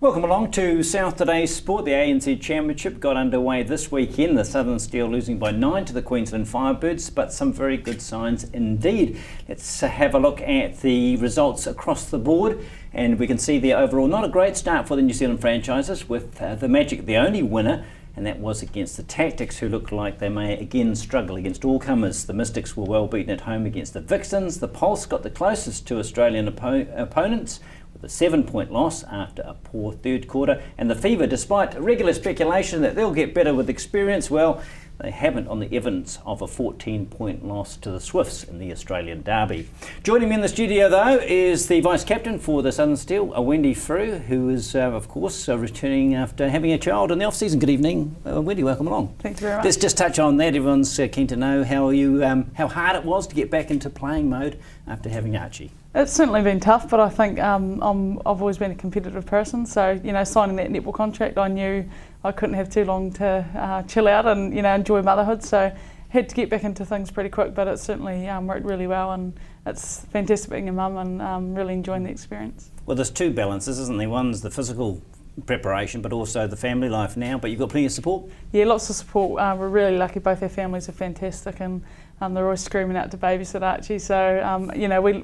Welcome along to South Today's Sport. The ANZ Championship got underway this weekend. The Southern Steel losing by 9 to the Queensland Firebirds, but some very good signs indeed. Let's have a look at the results across the board, and we can see the overall not a great start for the New Zealand franchises, with the Magic the only winner, and that was against the Tactics, who look like they may again struggle against all comers. The Mystics were well beaten at home against the Vixens. The Pulse got the closest to Australian opponents, with a 7-point loss after a poor third quarter. And the Fever, despite regular speculation that they'll get better with experience, well, they haven't on the evidence of a 14-point loss to the Swifts in the Australian Derby. Joining me in the studio, though, is the Vice-Captain for the Southern Steel, Wendy Frew, who is, of course, returning after having a child in the off-season. Good evening, Wendy, welcome along. Thank you very much. Let's just touch on that. Everyone's keen to know how hard it was to get back into playing mode after having Archie. It's certainly been tough, but I think I've always been a competitive person. So, signing that netball contract, I knew I couldn't have too long to chill out and, enjoy motherhood. So, had to get back into things pretty quick, but it certainly worked really well, and it's fantastic being a mum and really enjoying the experience. Well, there's two balances, isn't there? One's the physical preparation, but also the family life now, but you've got plenty of support? Yeah, lots of support. We're really lucky. Both our families are fantastic, and they're always screaming out to babysit Archie. So,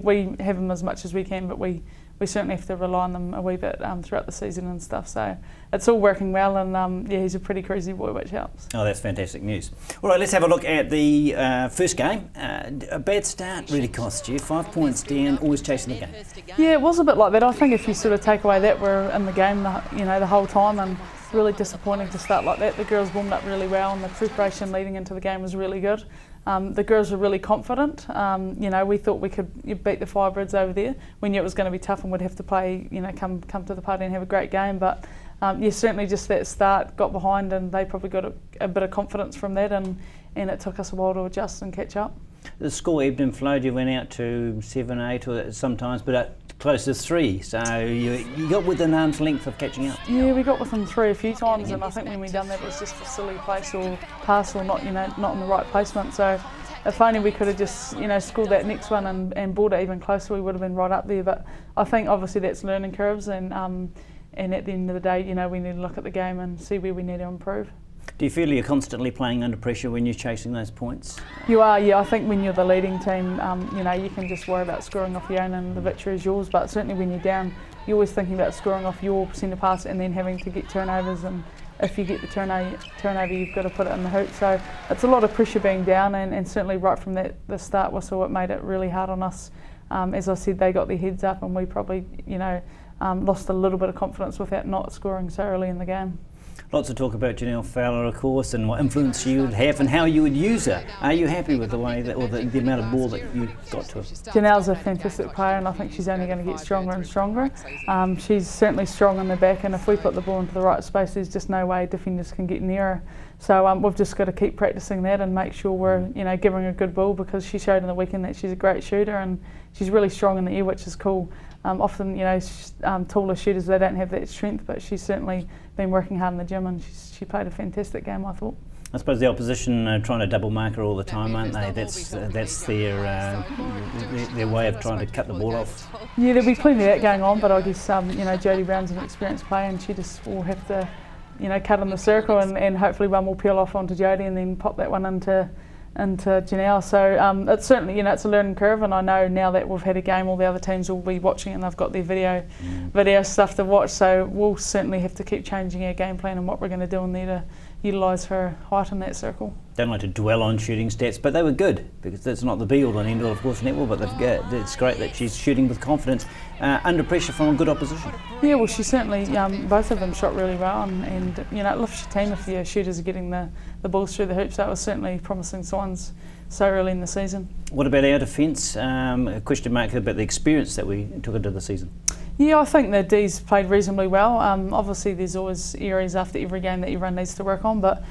we have them as much as we can, but we certainly have to rely on them a wee bit throughout the season and stuff. So it's all working well, and he's a pretty cruisy boy, which helps. Oh, that's fantastic news. All right, let's have a look at the first game. A bad start really cost you. 5 points down, always chasing the game. Yeah, it was a bit like that. I think if you sort of take away that, we're in the game, the whole time, and really disappointing to start like that. The girls warmed up really well, and the preparation leading into the game was really good. The girls were really confident. We thought we could beat the Firebirds over there. We knew it was going to be tough and we'd have to play, come to the party and have a great game. But certainly just that start got behind, and they probably got a bit of confidence from that, and it took us a while to adjust and catch up. The score ebbed and flowed. You went out to 7-8 or sometimes, but close to 3. So you got within arm's length of catching up. Yeah, we got within 3 a few times, and I think when we done that it was just a silly place or pass or not in the right placement. So if only we could have just scored that next one and brought it even closer, we would have been right up there. But I think obviously that's learning curves, and at the end of the day, we need to look at the game and see where we need to improve. Do you feel you're constantly playing under pressure when you're chasing those points? You are, yeah. I think when you're the leading team, you can just worry about scoring off your own and the victory is yours. But certainly when you're down, you're always thinking about scoring off your centre pass and then having to get turnovers. And if you get the turnover, you've got to put it in the hoop. So it's a lot of pressure being down, and certainly right from the start whistle, it made it really hard on us. As I said, they got their heads up, and we probably, lost a little bit of confidence with that not scoring so early in the game. Lots of talk about Janelle Fowler, of course, and what influence she would have and how you would use her. Are you happy with the way that, or the amount of ball that you got to her? Janelle's a fantastic player, and I think she's only going to get stronger and stronger. She's certainly strong in the back, and if we put the ball into the right space, there's just no way defenders can get near her. So we've just got to keep practicing that and make sure we're giving her a good ball, because she showed in the weekend that she's a great shooter and she's really strong in the air, which is cool. Often, taller shooters, they don't have that strength, but she's certainly been working hard in the gym, and she played a fantastic game, I thought. I suppose the opposition are trying to double mark her all the time, aren't they? That's their way of trying to cut the ball off. Yeah, there'll be plenty of that going on, but I guess Jodie Brown's an experienced player, and she just will have to cut in the circle, and hopefully one will peel off onto Jodie and then pop that one into Janelle. So it's certainly, it's a learning curve, and I know now that we've had a game, all the other teams will be watching, and they've got their video stuff to watch. So we'll certainly have to keep changing our game plan and what we're going to do in there to utilise her height in that circle. Don't like to dwell on shooting stats, but they were good, because that's not the be-all and end-all, of course, netball, but it's great that she's shooting with confidence under pressure from a good opposition. Yeah, well, she certainly, both of them shot really well, and it lifts your team if your shooters are getting the balls through the hoops. That was certainly promising signs so early in the season. What about our defence? A question mark about the experience that we took into the season. Yeah, I think the D's played reasonably well. Obviously, there's always areas after every game that everyone needs to work on, but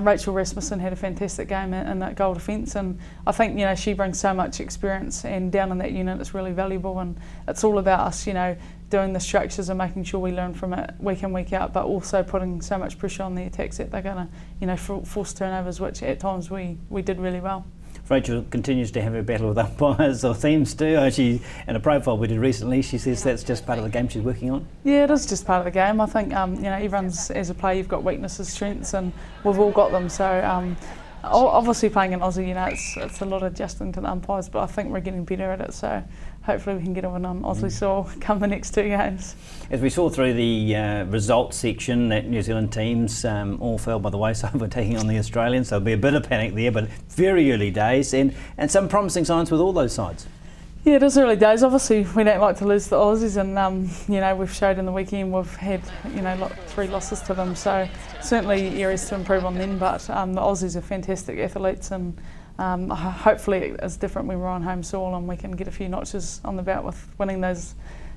Rachel Rasmussen had a fantastic game in that goal defence, and I think she brings so much experience, and down in that unit it's really valuable, and it's all about us doing the structures and making sure we learn from it week in, week out, but also putting so much pressure on the attacks that they're going to force turnovers, which at times we did really well. Rachel continues to have her battle with umpires, or seems to. She, in a profile we did recently, she says that's just part of the game she's working on. Yeah, it is just part of the game. I think everyone's, as a player, you've got weaknesses, strengths, and we've all got them. So obviously playing in Aussie, it's a lot of adjusting to the umpires, but I think we're getting better at it. So hopefully we can get a win on Aussie soil come the next 2 games. As we saw through the results section, that New Zealand teams all fell by the wayside by taking on the Australians. So there'll be a bit of panic there, but very early days and some promising signs with all those sides. Yeah, it is early days. Obviously, we don't like to lose the Aussies, and we've showed in the weekend we've had 3 losses to them. So certainly areas to improve on them. But the Aussies are fantastic athletes, and hopefully it's different when we're on home soil and we can get a few notches on the belt with winning those.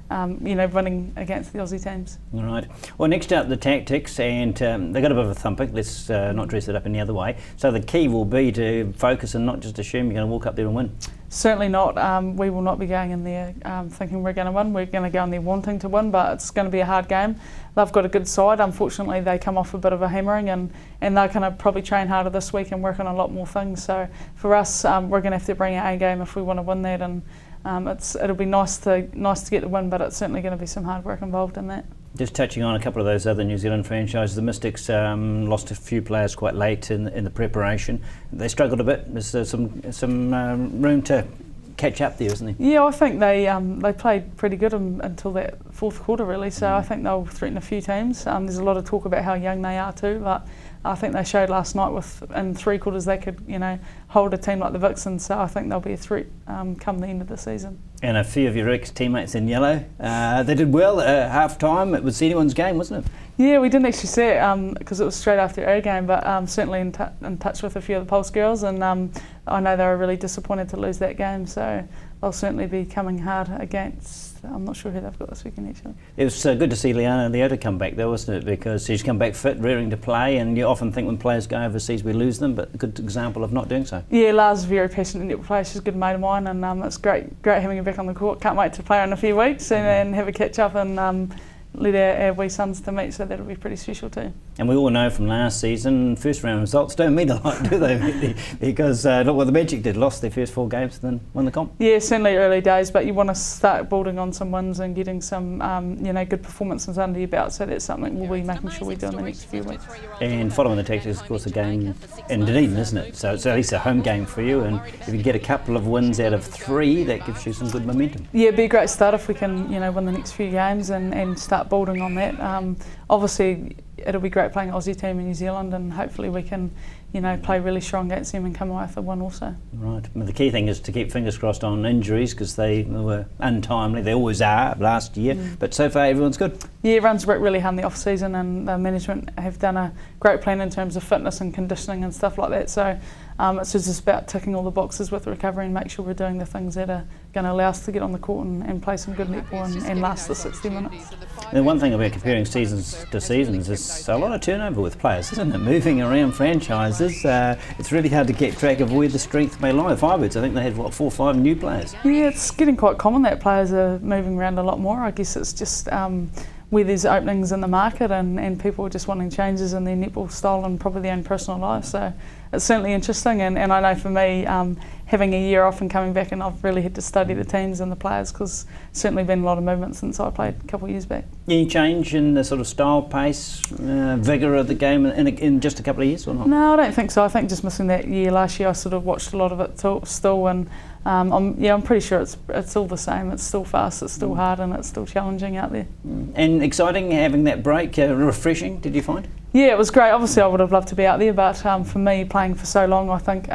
Winning against the Aussie teams. All right. Well, next up the tactics, and they got a bit of a thumping. Let's not dress it up any other way. So the key will be to focus and not just assume you're going to walk up there and win. Certainly not. We will not be going in there thinking we're going to win. We're going to go in there wanting to win, but it's going to be a hard game. They've got a good side. Unfortunately, they come off a bit of a hammering, and they're going to probably train harder this week and work on a lot more things. So for us, we're going to have to bring our A game if we want to win that, and it'll be nice to get the win, but it's certainly going to be some hard work involved in that. Just touching on a couple of those other New Zealand franchises, the Mystics lost a few players quite late in the preparation. They struggled a bit. There's some room to catch up there, isn't there? Yeah, I think they played pretty good until that fourth quarter, really. So I think they'll threaten a few teams. There's a lot of talk about how young they are too, but I think they showed last night in 3 quarters they could, hold a team like the Vixens. So I think they'll be a threat come the end of the season. And a few of your ex-teammates in yellow, they did well at half-time. It was anyone's game, wasn't it? Yeah, we didn't actually see it because it was straight after our game, but certainly in touch with a few of the Pulse girls, and I know they were really disappointed to lose that game, so they'll certainly be coming hard against, I'm not sure who they've got this weekend actually. It was good to see Liana Leota come back though, wasn't it? Because she's come back fit, rearing to play, and you often think when players go overseas we lose them, but a good example of not doing so. Yeah, Lars is a very passionate netball player. She's a good mate of mine, and it's great having her back on the court. Can't wait to play her in a few weeks and have a catch up and let our wee sons to meet, so that'll be pretty special too. And we all know from last season, first round results don't mean a lot, do they? Because look what the Magic did, lost their first 4 games, then won the comp. Yeah, certainly early days, but you want to start building on some wins and getting some good performances under your belt, so that's something we'll be making sure we do in the next few weeks. And following the tactics, of course, a game in Dunedin, isn't it? So it's at least a home game for you, and if you get a couple of wins out of 3, that gives you some good momentum. Yeah, it'd be a great start if we can win the next few games and start building on that. Obviously, it'll be great playing Aussie team in New Zealand, and hopefully we can, play really strong against them and come away with a win also. Right. Well, the key thing is to keep fingers crossed on injuries, because they were untimely. They always are last year, but so far everyone's good. Yeah, everyone's worked really hard in the off season, and the management have done a great plan in terms of fitness and conditioning and stuff like that. So it's just about ticking all the boxes with recovery and make sure we're doing the things that are going to allow us to get on the court and play some good netball and last the 60 minutes. The one thing about comparing seasons to seasons is a lot of turnover with players, isn't it? Moving around franchises, it's really hard to keep track of where the strength may lie. Firebirds, I think they had 4 or 5 new players. Yeah, it's getting quite common that players are moving around a lot more. I guess it's just where there's openings in the market and people are just wanting changes in their netball style and probably their own personal life. So it's certainly interesting, and I know for me, having a year off and coming back, and I've really had to study the teams and the players, because certainly been a lot of movement since I played a couple of years back. Any change in the sort of style, pace, vigour of the game in just a couple of years or not? No, I don't think so. I think just missing that year last year, I sort of watched a lot of it still, and I'm pretty sure it's all the same. It's still fast, it's still hard, and it's still challenging out there. And exciting having that break, refreshing, did you find? Yeah, it was great. Obviously I would have loved to be out there, but for me, playing for so long, I think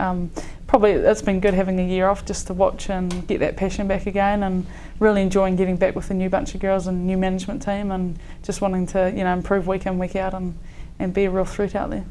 probably it's been good having a year off just to watch and get that passion back again, and really enjoying getting back with a new bunch of girls and new management team, and just wanting to improve week in, week out, and be a real threat out there.